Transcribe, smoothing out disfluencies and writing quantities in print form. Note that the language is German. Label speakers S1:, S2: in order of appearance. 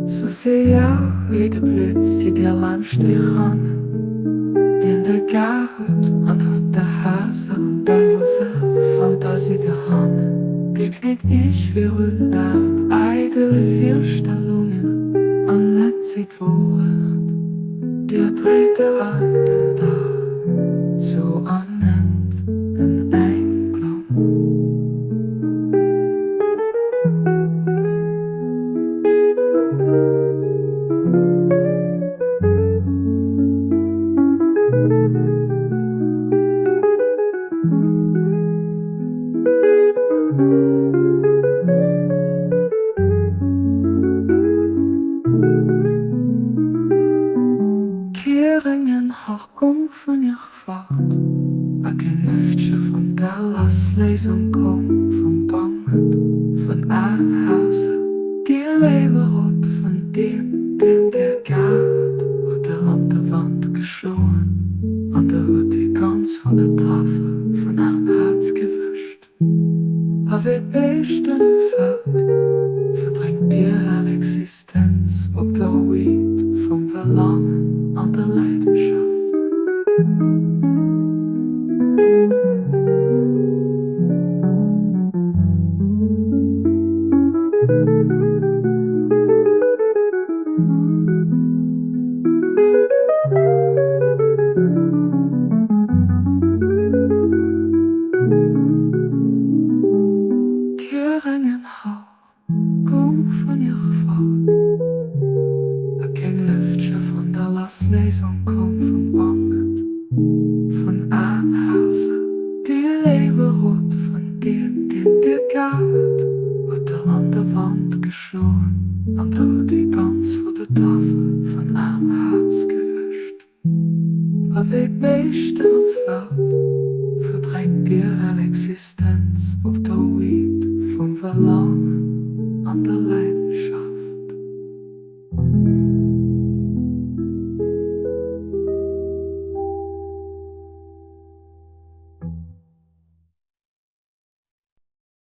S1: Så ser jeg lite plötsligt der landstyrande in der Garut an hört der Hase und der Josef Fantasie gehangen. Geknickt ich für da eigene Vorstellungen an netzig Wort. Der breite Anden da zu annenden Einklang. Keringen har gång van je gevacht. Ik een luchtje van der Lastlesung kom van Banget, van Aanhuizen. Die leven rot van dem der Garut, wordt er an der Wand geschoren. Und er wird die ganz von der Tafel von einem Herz gewischt. Er wird besten Feld, verbringt dir eine Existenz, ob der Weed vom Verlangen an der Leidenschaft. Keringen hou, kom van je gevaart. Ik een luchtje van der Lastlesung kom van Banget, van Aanhuizen. Die leven rot van dem der Garut, wordt er an der Wand geschoren. Und er wird die ganz vor der Tafel von einem Herz gewischt. Er wird besten und Feld, verbringt dir eine Existenz, ob der Weed vom Verlangen an der Leidenschaft.